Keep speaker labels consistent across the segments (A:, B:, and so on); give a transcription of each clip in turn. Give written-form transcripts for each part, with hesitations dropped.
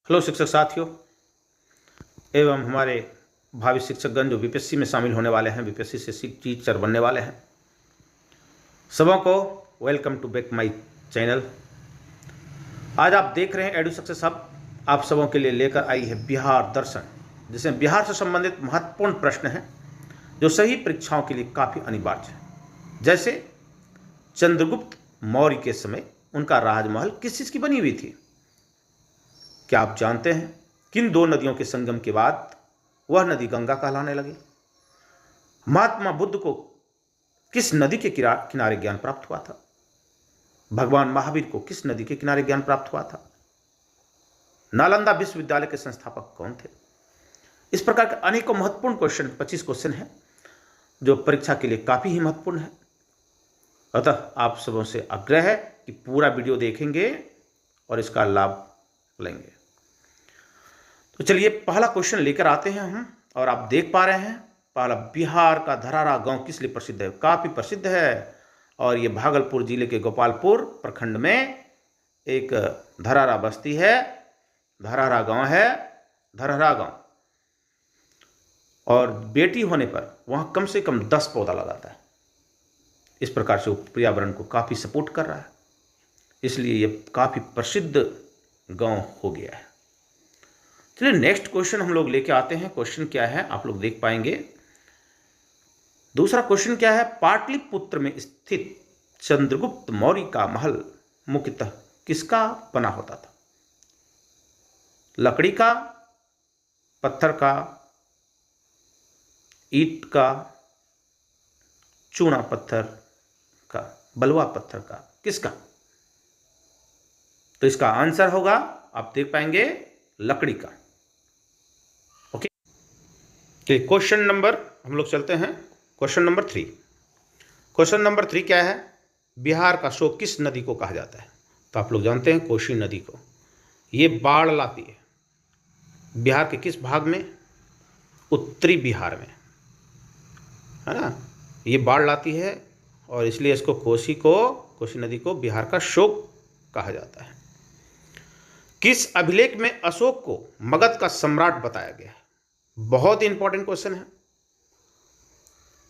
A: Hello शिक्षक साथियों एवं हमारे भावी शिक्षकगण जो बीपीएससी में शामिल होने वाले हैं, बीपीएससी से टीचर बनने वाले हैं, सबों को welcome to back my channel. आज आप देख रहे हैं एडू सक्सेस हब आप सबों के लिए लेकर आई है बिहार दर्शन, जिसमें बिहार से संबंधित महत्वपूर्ण प्रश्न हैं जो सही परीक्षाओं के लिए काफ़ी अनिवार्य है। जैसे चंद्रगुप्त मौर्य के समय उनका राजमहल किस चीज़ की बनी हुई थी? क्या आप जानते हैं किन दो नदियों के संगम के बाद वह नदी गंगा कहलाने लगी? महात्मा बुद्ध को किस नदी के किनारे ज्ञान प्राप्त हुआ था? भगवान महावीर को किस नदी के किनारे ज्ञान प्राप्त हुआ था? नालंदा विश्वविद्यालय के संस्थापक कौन थे? इस प्रकार के अनेकों महत्वपूर्ण क्वेश्चन, 25 क्वेश्चन हैं जो परीक्षा के लिए काफी ही महत्वपूर्ण है। अतः आप सबों से आग्रह है कि पूरा वीडियो देखेंगे और इसका लाभ लेंगे। तो चलिए पहला क्वेश्चन लेकर आते हैं हम, और आप देख पा रहे हैं पहला, बिहार का धरारा गांव किस लिए प्रसिद्ध है? काफी प्रसिद्ध है, और ये भागलपुर जिले के गोपालपुर प्रखंड में एक धरारा बस्ती है, धरारा गांव है, धरारा गांव। और बेटी होने पर वहां कम से कम 10 पौधा लगाता है। इस प्रकार से वो पर्यावरण को काफी सपोर्ट कर रहा है, इसलिए ये काफी प्रसिद्ध गांव हो गया है। चलिए नेक्स्ट क्वेश्चन हम लोग लेके आते हैं। क्वेश्चन क्या है आप लोग देख पाएंगे। दूसरा क्वेश्चन क्या है? पाटलिपुत्र में स्थित चंद्रगुप्त मौर्य का महल मुख्यतः किसका बना होता था? लकड़ी का, पत्थर का, ईंट का, चूना पत्थर का, बलुआ पत्थर का, किसका? तो इसका आंसर होगा, आप देख पाएंगे, लकड़ी का। ओके, तो क्वेश्चन नंबर हम लोग चलते हैं क्वेश्चन नंबर 3। क्वेश्चन नंबर 3 क्या है? बिहार का शोक किस नदी को कहा जाता है? तो आप लोग जानते हैं कोसी नदी को। ये बाढ़ लाती है बिहार के किस भाग में? उत्तरी बिहार में, है ना। ये बाढ़ लाती है और इसलिए इसको कोसी नदी को बिहार का शोक कहा जाता है। किस अभिलेख में अशोक को मगध का सम्राट बताया गया है? बहुत ही इंपॉर्टेंट क्वेश्चन है।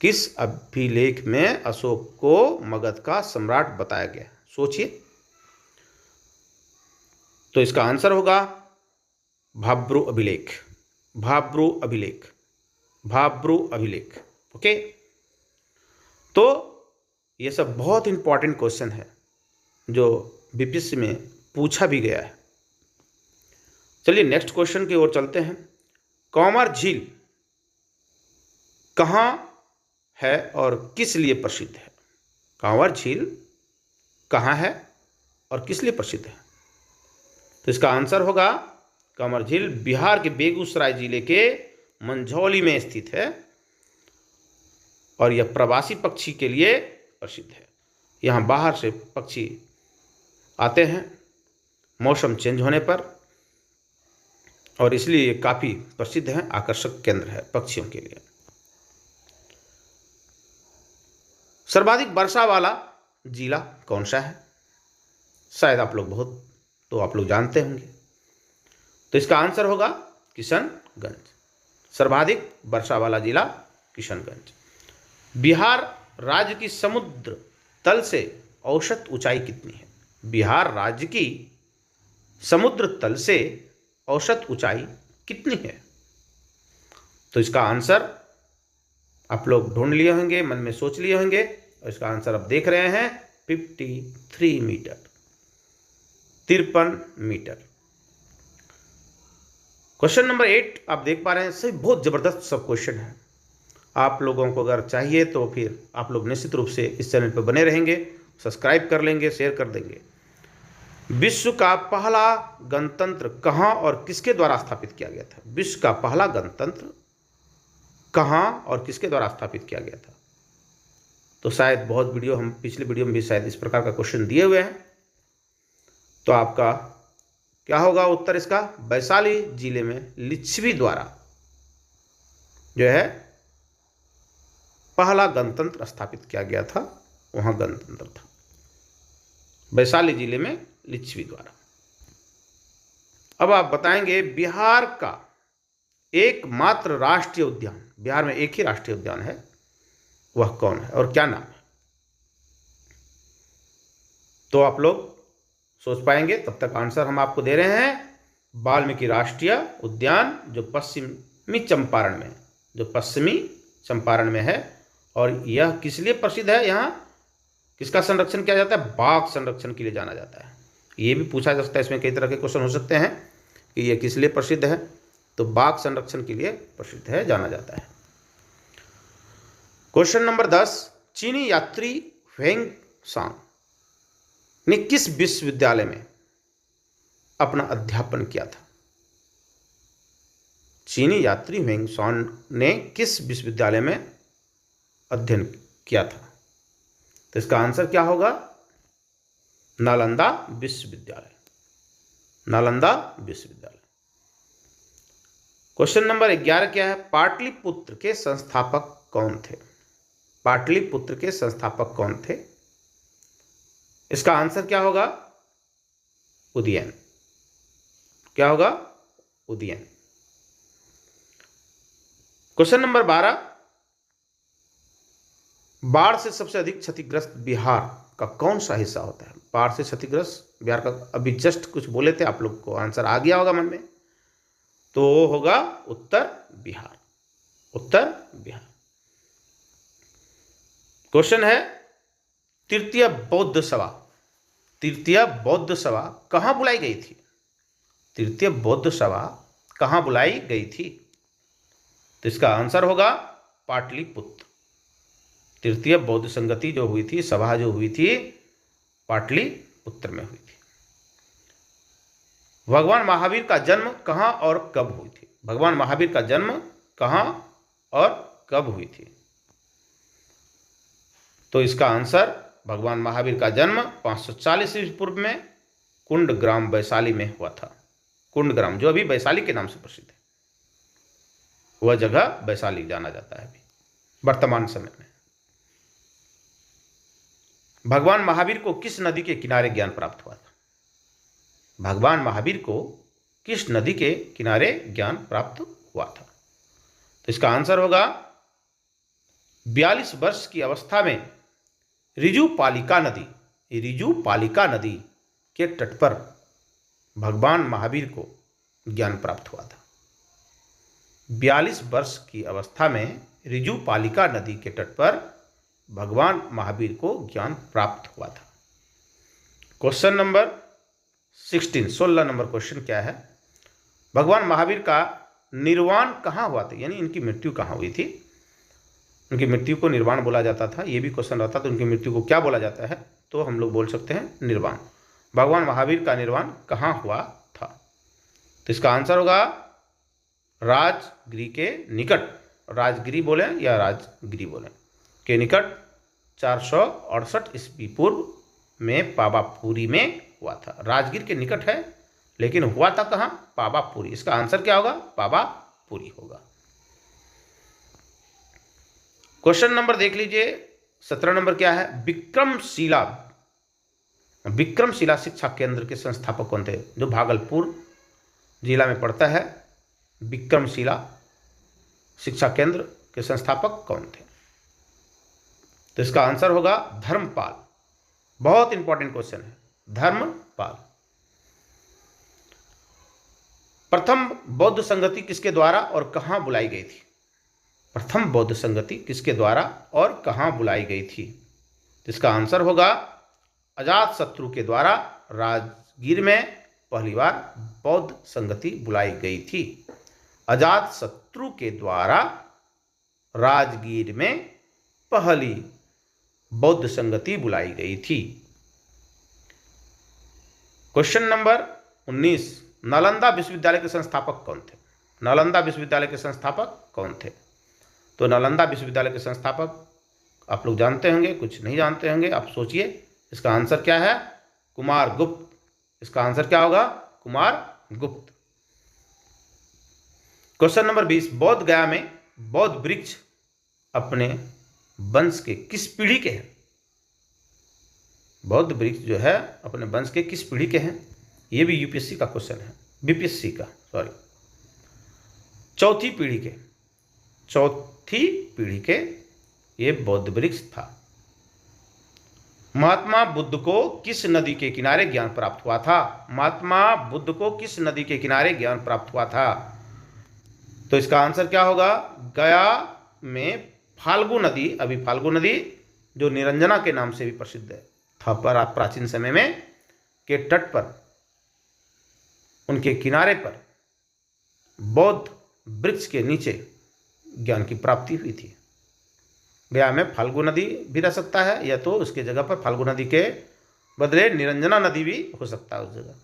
A: किस अभिलेख में अशोक को मगध का सम्राट बताया गया? सोचिए। तो इसका आंसर होगा भाब्रू अभिलेख, भाब्रू अभिलेख, भाब्रू अभिलेख। ओके, तो ये सब बहुत इंपॉर्टेंट क्वेश्चन है जो बीपीएससी में पूछा भी गया है। चलिए नेक्स्ट क्वेश्चन की ओर चलते हैं। कांवर झील कहाँ है और किस लिए प्रसिद्ध है? कांवर झील कहाँ है और किस लिए प्रसिद्ध है? तो इसका आंसर होगा, कांवर झील बिहार के बेगूसराय जिले के मंझौली में स्थित है और यह प्रवासी पक्षी के लिए प्रसिद्ध है। यहाँ बाहर से पक्षी आते हैं मौसम चेंज होने पर, और इसलिए ये काफ़ी प्रसिद्ध है, आकर्षक केंद्र है पक्षियों के लिए। सर्वाधिक वर्षा वाला जिला कौन सा है? शायद आप लोग जानते होंगे। तो इसका आंसर होगा किशनगंज। सर्वाधिक वर्षा वाला जिला किशनगंज। बिहार राज्य की समुद्र तल से औसत ऊंचाई कितनी है? बिहार राज्य की समुद्र तल से औसत ऊंचाई कितनी है? तो इसका आंसर आप लोग ढूंढ लिए होंगे, मन में सोच लिए होंगे, और इसका आंसर आप देख रहे हैं 53 मीटर, 53 मीटर। क्वेश्चन नंबर 8 आप देख पा रहे हैं। सही, बहुत जबरदस्त सब क्वेश्चन है। आप लोगों को अगर चाहिए तो फिर आप लोग निश्चित रूप से इस चैनल पर बने रहेंगे, सब्सक्राइब कर लेंगे, शेयर कर देंगे। विश्व का पहला गणतंत्र कहाँ और किसके द्वारा स्थापित किया गया था? विश्व का पहला गणतंत्र कहाँ और किसके द्वारा स्थापित किया गया था? तो शायद बहुत वीडियो, हम पिछले वीडियो में भी शायद इस प्रकार का क्वेश्चन दिए हुए हैं। तो आपका क्या होगा उत्तर इसका? वैशाली जिले में लिच्छवी द्वारा जो है पहला गणतंत्र स्थापित किया गया था, वहां गणतंत्र था वैशाली जिले में लिच्छवी द्वारा। अब आप बताएंगे बिहार का एकमात्र राष्ट्रीय उद्यान, बिहार में एक ही राष्ट्रीय उद्यान है, वह कौन है और क्या नाम है? तो आप लोग सोच पाएंगे, तब तक आंसर हम आपको दे रहे हैं। वाल्मीकि राष्ट्रीय उद्यान जो पश्चिमी चंपारण में है। और यह किस लिए प्रसिद्ध है? यहाँ किसका संरक्षण किया जाता है? बाघ संरक्षण के लिए जाना जाता है। ये भी पूछा जा सकता है, इसमें कई तरह के क्वेश्चन हो सकते हैं कि यह किस लिए प्रसिद्ध है। तो बाघ संरक्षण के लिए प्रसिद्ध है, जाना जाता है। क्वेश्चन नंबर 10, चीनी यात्री ह्वेंग सांग ने किस विश्वविद्यालय में अपना अध्यापन किया था? चीनी यात्री ह्वेंग सांग ने किस विश्वविद्यालय में अध्ययन किया था? तो इसका आंसर क्या होगा? नालंदा विश्वविद्यालय। नालंदा विश्वविद्यालय। क्वेश्चन नंबर 11 क्या है? पाटलिपुत्र के संस्थापक कौन थे? पाटलिपुत्र के संस्थापक कौन थे? इसका आंसर क्या होगा? उदयन। क्या होगा? उदयन। क्वेश्चन नंबर 12, बाढ़ से सबसे अधिक क्षतिग्रस्त बिहार का कौन सा हिस्सा होता है? बाढ़ से क्षतिग्रस्त बिहार का, अभी जस्ट कुछ बोले थे, आप लोग को आंसर आ गया होगा मन में, तो वो होगा उत्तर बिहार। उत्तर बिहार। क्वेश्चन है, तृतीय बौद्ध सभा कहां बुलाई गई थी? तृतीय बौद्ध सभा कहां बुलाई गई थी? तो इसका आंसर होगा पाटलिपुत्र। तृतीय बौद्ध संगति जो हुई थी, सभा जो हुई थी, पाटलिपुत्र में हुई थी। भगवान महावीर का जन्म कहां और कब हुई थी? भगवान महावीर का जन्म कहां और कब हुई थी? तो इसका आंसर, भगवान महावीर का जन्म 540 ईस्वी पूर्व में कुंडग्राम वैशाली में हुआ था। कुंडग्राम जो अभी वैशाली के नाम से प्रसिद्ध है, वह जगह वैशाली जाना जाता है अभी वर्तमान समय में। भगवान महावीर को किस नदी के किनारे ज्ञान प्राप्त हुआ था? भगवान महावीर को किस नदी के किनारे ज्ञान प्राप्त हुआ था? तो इसका आंसर होगा 42 वर्ष की अवस्था में रिजुपालिका नदी के तट पर भगवान महावीर को ज्ञान प्राप्त हुआ था। 42 वर्ष की अवस्था में रिजुपालिका नदी के तट पर भगवान महावीर को ज्ञान प्राप्त हुआ था। क्वेश्चन नंबर 16 नंबर क्वेश्चन क्या है? भगवान महावीर का निर्वाण कहाँ हुआ था? यानी इनकी मृत्यु कहाँ हुई थी? उनकी मृत्यु को निर्वाण बोला जाता था। ये भी क्वेश्चन रहता तो उनकी मृत्यु को क्या बोला जाता है? तो हम लोग बोल सकते हैं निर्वाण। भगवान महावीर का निर्वाण कहाँ हुआ था? तो इसका आंसर होगा राजगिरी के निकट, राजगिरी बोले या राजगिरी बोले के निकट 468 ईस्वी पूर्व में पावापुरी में हुआ था। राजगीर के निकट है, लेकिन हुआ था कहाँ? पावापुरी। इसका आंसर क्या होगा? पावापुरी होगा। क्वेश्चन नंबर देख लीजिए 17 नंबर क्या है? विक्रमशिला शिक्षा केंद्र के संस्थापक कौन थे? जो भागलपुर जिला में पड़ता है, विक्रमशिला शिक्षा केंद्र के संस्थापक कौन थे? तो इसका आंसर होगा धर्मपाल। बहुत इंपॉर्टेंट क्वेश्चन है, धर्मपाल। प्रथम बौद्ध संगति किसके द्वारा और कहां बुलाई गई थी? प्रथम बौद्ध संगति किसके द्वारा और कहां बुलाई गई थी? इसका आंसर होगा अजातशत्रु के द्वारा राजगीर में पहली बार बौद्ध संगति बुलाई गई थी। अजातशत्रु के द्वारा राजगीर में पहली बौद्ध संगति बुलाई गई थी। क्वेश्चन नंबर 19, नालंदा विश्वविद्यालय के संस्थापक कौन थे? नालंदा विश्वविद्यालय के संस्थापक कौन थे? तो नालंदा विश्वविद्यालय के संस्थापक आप लोग जानते होंगे, कुछ नहीं जानते होंगे, आप सोचिए। इसका आंसर क्या है? कुमार गुप्त। इसका आंसर क्या होगा? कुमार गुप्त। क्वेश्चन नंबर 20, बोध गया में बौद्ध वृक्ष अपने वंश के किस पीढ़ी के हैं? बौद्ध वृक्ष जो है अपने वंश के किस पीढ़ी के हैं? ये भी यूपीएससी का क्वेश्चन है। बीपीएससी का, सॉरी, चौथी पीढ़ी के ये बौद्ध वृक्ष था। महात्मा बुद्ध को किस नदी के किनारे ज्ञान प्राप्त हुआ था? महात्मा बुद्ध को किस नदी के किनारे ज्ञान प्राप्त हुआ था? तो इसका आंसर क्या होगा? गया में फाल्गु नदी, अभी फाल्गु नदी जो निरंजना के नाम से भी प्रसिद्ध था प्राचीन समय में, के तट पर, उनके किनारे पर बौद्ध वृक्ष के नीचे ज्ञान की प्राप्ति हुई थी। गया में फाल्गु नदी भी रह सकता है, या तो उसके जगह पर फाल्गु नदी के बदले निरंजना नदी भी हो सकता है उस जगह।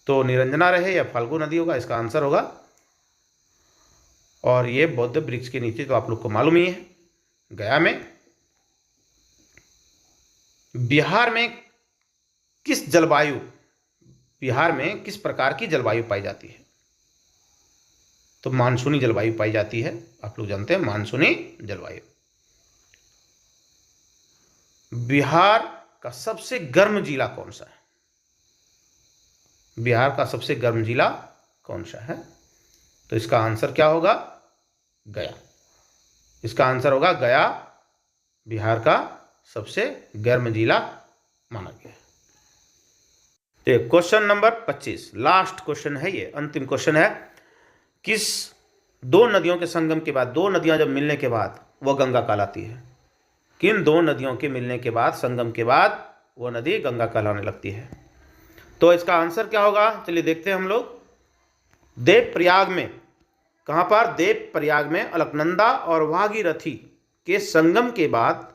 A: तो निरंजना रहे या फाल्गु नदी होगा, इसका आंसर होगा। और ये बौद्ध वृक्ष के नीचे तो आप लोग को मालूम ही है, गया में। बिहार में किस प्रकार की जलवायु पाई जाती है? तो मानसूनी जलवायु पाई जाती है, आप लोग जानते हैं मानसूनी जलवायु। बिहार का सबसे गर्म जिला कौन सा है? बिहार का सबसे गर्म जिला कौन सा है? तो इसका आंसर क्या होगा? गया। इसका आंसर होगा गया, बिहार का सबसे गर्म जिला माना गया है। तो क्वेश्चन नंबर 25, लास्ट क्वेश्चन है ये, अंतिम क्वेश्चन है। किस दो नदियों के संगम के बाद, दो नदियां जब मिलने के बाद वह गंगा कहलाती है? किन दो नदियों के मिलने के बाद, संगम के बाद, वह नदी गंगा कहलाने लगती है? तो इसका आंसर क्या होगा? चलिए देखते हैं हम लोग। देवप्रयाग में, कहाँ पर? देवप्रयाग में अलकनंदा और भागीरथी के संगम के बाद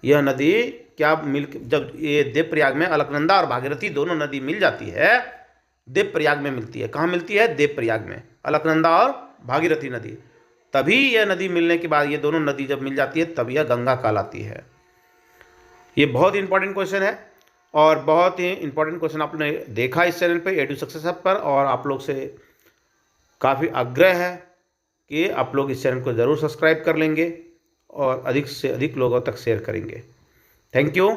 A: यह नदी क्या जब ये देवप्रयाग में अलकनंदा और भागीरथी दोनों नदी मिल जाती है, देवप्रयाग में मिलती है। कहाँ मिलती है? देवप्रयाग में, अलकनंदा और भागीरथी नदी। तभी यह नदी मिलने के बाद, ये दोनों नदी जब मिल जाती है तब यह गंगा कहलाती है। ये बहुत इंपॉर्टेंट क्वेश्चन है, और बहुत ही इंपॉर्टेंट क्वेश्चन आपने देखा इस चैनल पे एडू सक्सेस हब पर, और आप लोग से काफ़ी आग्रह है कि आप लोग इस चैनल को ज़रूर सब्सक्राइब कर लेंगे और अधिक से अधिक लोगों तक शेयर करेंगे। Thank you.